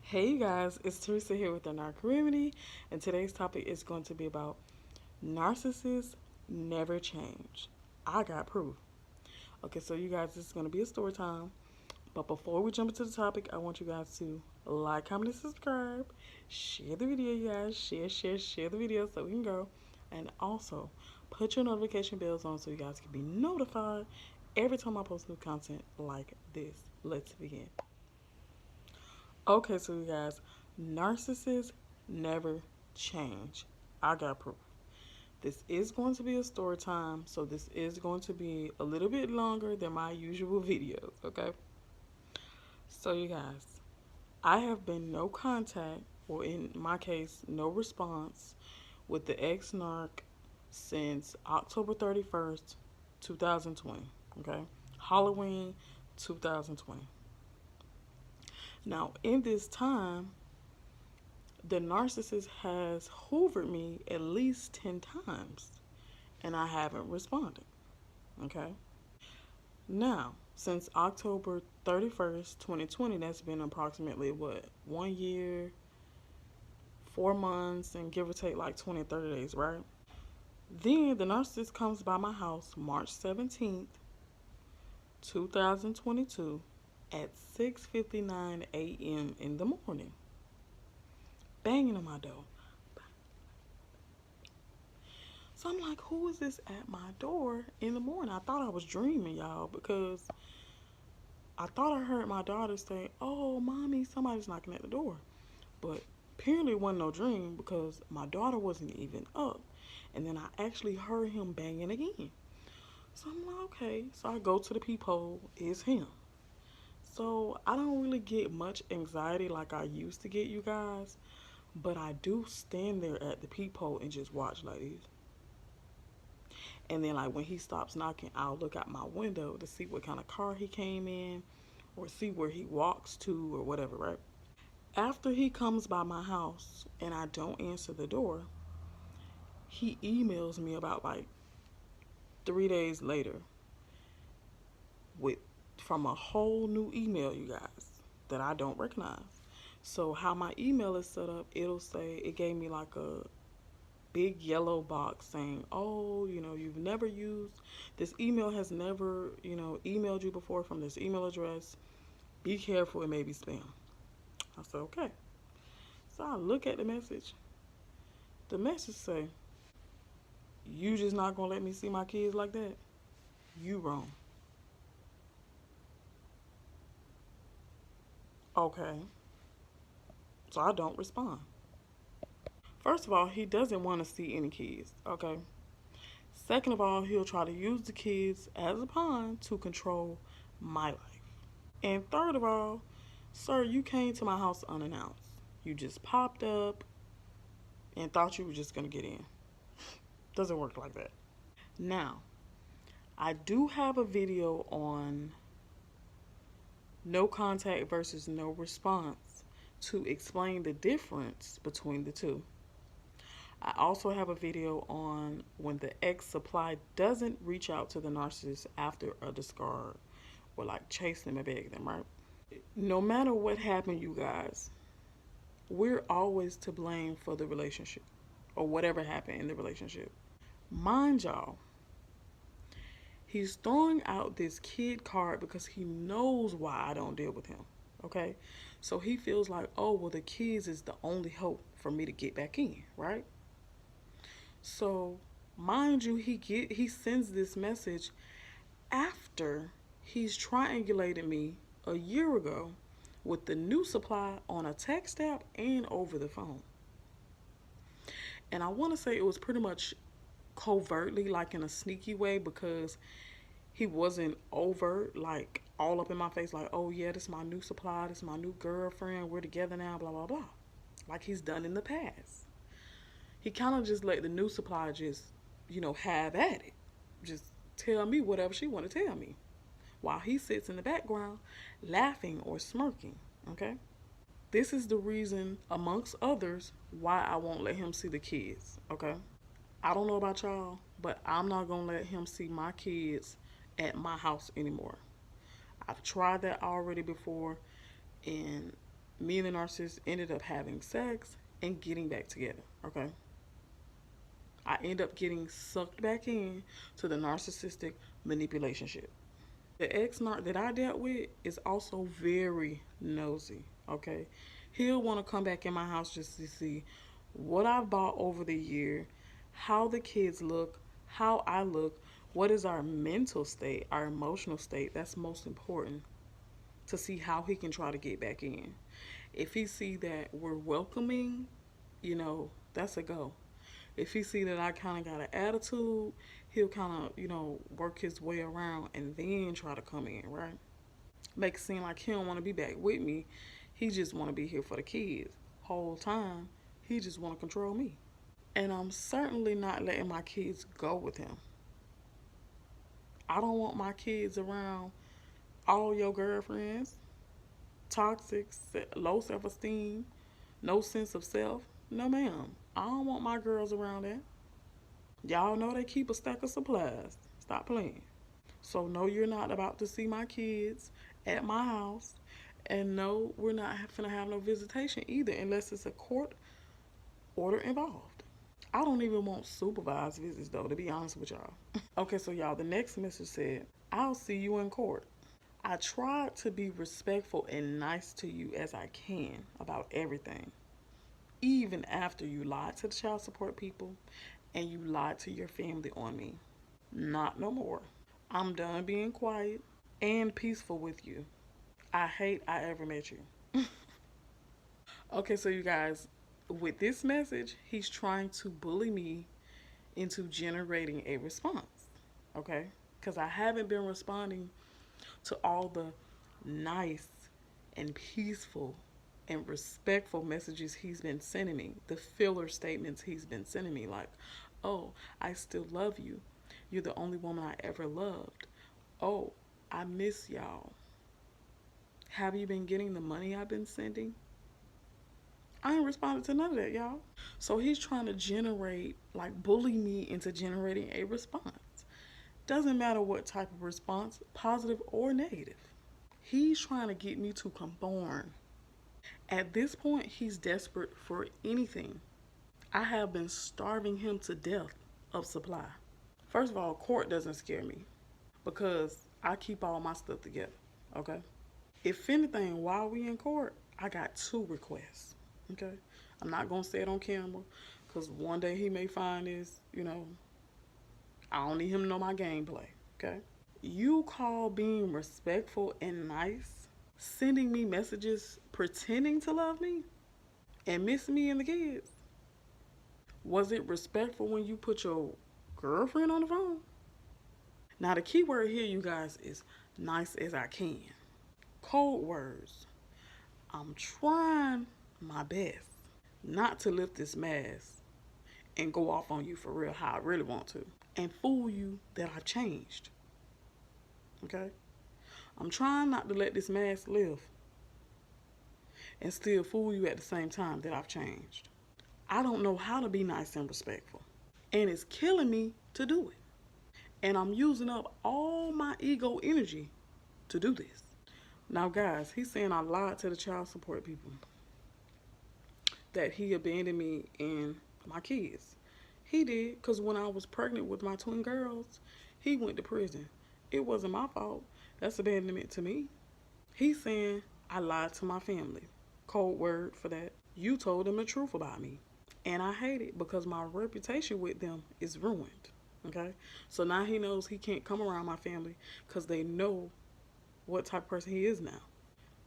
Hey you guys, it's Teresa here with the Narc community, and today's topic is going to be about narcissists never change. I got proof. Okay, so you guys, this is going to be a story time. But before we jump into the topic, I want you guys to like, comment, and subscribe. Share the video, you guys. Share the video so we can go. And also, put your notification bells on so you guys can be notified every time I post new content like this. Let's begin. Okay, so you guys, narcissists never change. I got proof. This is going to be a story time, so this is going to be a little bit longer than my usual videos, okay? So you guys, I have been no contact, or in my case, no response with the ex-narc since October 31st, 2020, okay? Halloween 2020. Now, in this time, the narcissist has hoovered me at least 10 times and I haven't responded. Okay? Now, since October 31st, 2020, that's been approximately what? 1 year, 4 months, and give or take like 20 or 30 days, right? Then the narcissist comes by my house March 17th, 2022 at 6:59 a.m. in the morning, banging on my door. So I'm like, who is this at my door in the morning? I thought I was dreaming, y'all, because I thought I heard my daughter say, "Oh, mommy, somebody's knocking at the door." But apparently it wasn't no dream because my daughter wasn't even up. And then I actually heard him banging again. So I'm like, okay. So I go to the peephole, it's him. So I don't really get much anxiety like I used to get, you guys. But I do stand there at the peephole and just watch like this. And then like when he stops knocking, I'll look out my window to see what kind of car he came in or see where he walks to or whatever, right? After he comes by my house and I don't answer the door, he emails me about like 3 days later with from a whole new email, you guys, that I don't recognize. So how my email is set up, it'll say, it gave me like a big yellow box saying, "Oh, you've never used, this email has never, emailed you before from this email address. Be careful, it may be spam." I said, okay. So I look at the message. The message say, "You just not gonna let me see my kids like that? You wrong." Okay. So I don't respond. First of all, he doesn't want to see any kids, okay? Second of all, he'll try to use the kids as a pawn to control my life. And third of all, sir, you came to my house unannounced. You just popped up and thought you were just going to get in. Doesn't work like that. Now, I do have a video on no contact versus no response to explain the difference between the two. I also have a video on when the ex-supply doesn't reach out to the narcissist after a discard or like chase them and beg them, right? No matter what happened, you guys, we're always to blame for the relationship or whatever happened in the relationship. Mind y'all, he's throwing out this kid card because he knows why I don't deal with him, okay? So he feels like, oh, well, the kids is the only hope for me to get back in, right? So, mind you, he sends this message after he's triangulated me a year ago with the new supply on a text app and over the phone. And I want to say it was pretty much covertly, like in a sneaky way, because he wasn't overt, like all up in my face, like, "Oh yeah, this is my new supply, this is my new girlfriend, we're together now, blah, blah, blah." Like he's done in the past. He kind of just let the new supply just, have at it. Just tell me whatever she want to tell me. While he sits in the background laughing or smirking, okay? This is the reason, amongst others, why I won't let him see the kids, okay? I don't know about y'all, but I'm not going to let him see my kids at my house anymore. I've tried that already before, and Me and the narcissist ended up having sex and getting back together. Okay. I end up getting sucked back in to the narcissistic manipulation ship. The ex narc that I dealt with is also very nosy. Okay. He'll want to come back in my house just to see what I've bought over the year, how the kids look, how I look, what is our mental state, our emotional state. That's most important to see how he can try to get back in. If he see that we're welcoming, that's a go. If he see that I kind of got an attitude, he'll kind of, work his way around and then try to come in, right? Make it seem like he don't want to be back with me. He just want to be here for the kids. Whole time, he just want to control me. And I'm certainly not letting my kids go with him. I don't want my kids around all your girlfriends, toxic, low self-esteem, no sense of self. No, ma'am. I don't want my girls around that. Y'all know they keep a stack of supplies. Stop playing. So, no, you're not about to see my kids at my house. And no, we're not going to have no visitation either unless it's a court order involved. I don't even want supervised visits, though, to be honest with y'all. Okay, so y'all, the next message said, I'll see you in court. I tried to be respectful and nice to you as I can about everything, even after you lied to the child support people and you lied to your family on me. Not no more. I'm done being quiet and peaceful with you. I hate I ever met you. Okay, so you guys, with this message, he's trying to bully me into generating a response. Okay? Because I haven't been responding to all the nice and peaceful and respectful messages he's been sending me, the filler statements he's been sending me, like, oh, I still love you. You're the only woman I ever loved. Oh, I miss y'all. Have you been getting the money I've been sending? I ain't responded to none of that, y'all. So he's trying to bully me into generating a response. Doesn't matter what type of response, positive or negative. He's trying to get me to conform. At this point, he's desperate for anything. I have been starving him to death of supply. First of all, court doesn't scare me because I keep all my stuff together, okay? If anything, while we in court, I got 2 requests, okay? I'm not going to say it on camera because one day he may find this, I don't need him to know my gameplay, okay? You call being respectful and nice, sending me messages, pretending to love me, and miss me and the kids? Was it respectful when you put your girlfriend on the phone? Now, the key word here, you guys, is nice as I can. Code words. I'm trying my best not to lift this mask and go off on you for real, how I really want to, and fool you that I've changed. Okay? I'm trying not to let this mask live and still fool you at the same time that I've changed. I don't know how to be nice and respectful, and it's killing me to do it. And I'm using up all my ego energy to do this. Now, guys, he's saying I lied to the child support people, that he abandoned me and my kids. He did, because when I was pregnant with my twin girls, he went to prison. It wasn't my fault. That's abandonment to me. He's saying I lied to my family. Code word for that. You told them the truth about me. And I hate it because my reputation with them is ruined. Okay? So now he knows he can't come around my family because they know what type of person he is now.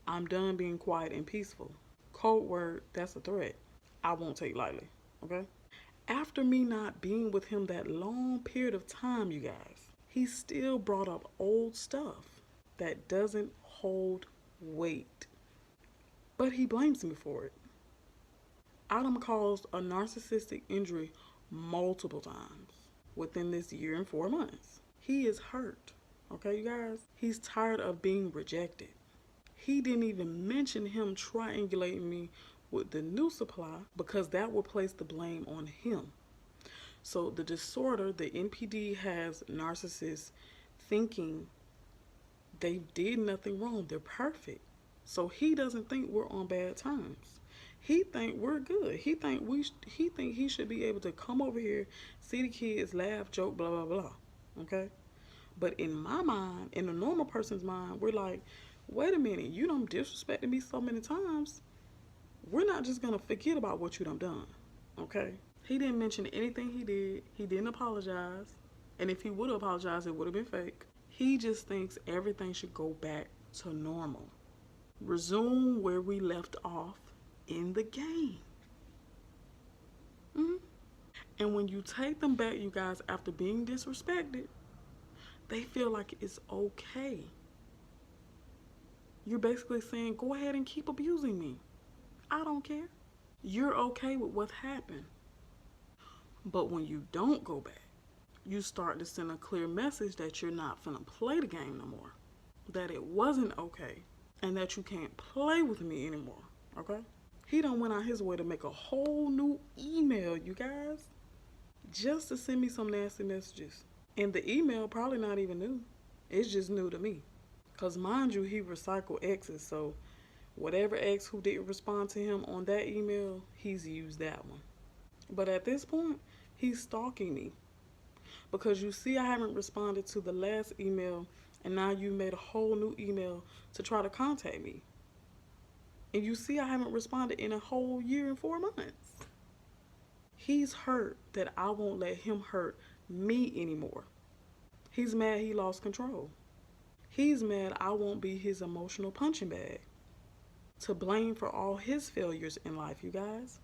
I'm done being quiet and peaceful. Code word, that's a threat. I won't take lightly. Okay? After me not being with him that long period of time, you guys, he still brought up old stuff that doesn't hold weight. But he blames me for it. I done caused a narcissistic injury multiple times within this year and 4 months. He is hurt. Okay, you guys? He's tired of being rejected. He didn't even mention him triangulating me with the new supply because that will place the blame on him. So the disorder, the NPD, has narcissists thinking they did nothing wrong. They're perfect. So he doesn't think we're on bad terms. He think we're good. He think he should be able to come over here, see the kids, laugh, joke, blah blah blah. Okay? But in my mind, in a normal person's mind, we're like, wait a minute, you done disrespected me so many times. We're not just gonna forget about what you done. Okay? He didn't mention anything he did. He didn't apologize. And if he would have apologized, it would have been fake. He just thinks everything should go back to normal. Resume where we left off in the game. Mm-hmm. And when you take them back, you guys, after being disrespected, they feel like it's okay. You're basically saying, go ahead and keep abusing me. I don't care. You're okay with what happened. But when you don't go back, you start to send a clear message that you're not finna play the game no more. That it wasn't okay. And that you can't play with me anymore. Okay? He done went out his way to make a whole new email, you guys. Just to send me some nasty messages. And the email probably not even new. It's just new to me. Because mind you, he recycled exes. So whatever ex who didn't respond to him on that email, he's used that one. But at this point, he's stalking me. Because you see I haven't responded to the last email, and now you made a whole new email to try to contact me. And you see I haven't responded in a whole year and 4 months. He's hurt that I won't let him hurt me anymore. He's mad he lost control. He's mad I won't be his emotional punching bag. To blame for all his failures in life, you guys.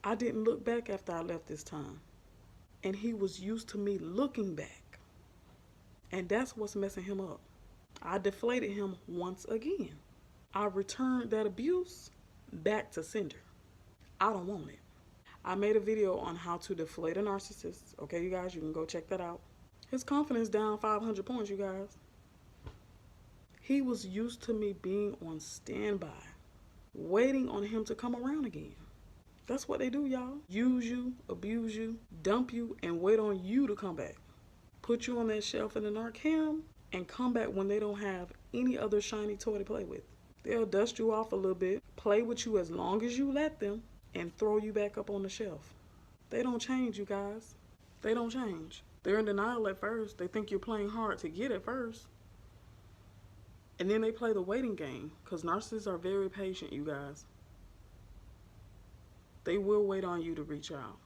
I didn't look back after I left this time. And he was used to me looking back. And that's what's messing him up. I deflated him once again. I returned that abuse back to sender. I don't want it. I made a video on how to deflate a narcissist. Okay, you guys, you can go check that out. His confidence down 500 points, you guys. He was used to me being on standby, waiting on him to come around again. That's what they do, y'all. Use you, abuse you, dump you, and wait on you to come back. Put you on that shelf in the Narc harem and come back when they don't have any other shiny toy to play with. They'll dust you off a little bit, play with you as long as you let them, and throw you back up on the shelf. They don't change, you guys. They don't change. They're in denial at first. They think you're playing hard to get at first. And then they play the waiting game, because narcissists are very patient, you guys. They will wait on you to reach out.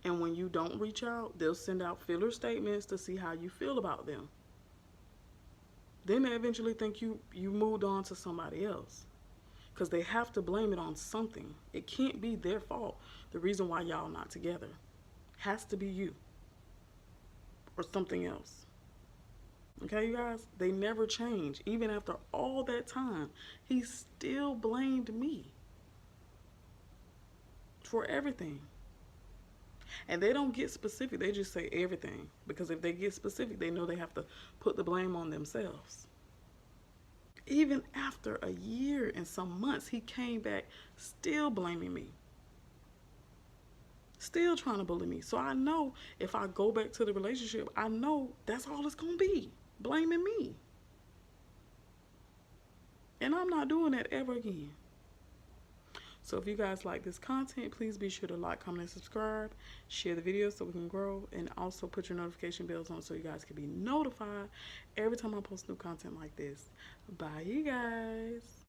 And when you don't reach out, they'll send out filler statements to see how you feel about them. Then they eventually think you moved on to somebody else. Because they have to blame it on something. It can't be their fault. The reason why y'all not together has to be you. Or something else. Okay, you guys? They never change. Even after all that time, he still blamed me for everything. And they don't get specific. They just say everything. Because if they get specific, they know they have to put the blame on themselves. Even after a year and some months, he came back still blaming me. Still trying to bully me. So I know if I go back to the relationship, I know that's all it's going to be. Blaming me. And I'm not doing that ever again. So if you guys like this content, please be sure to like, comment, and subscribe. Share the video so we can grow. And also put your notification bells on so you guys can be notified every time I post new content like this. Bye, you guys.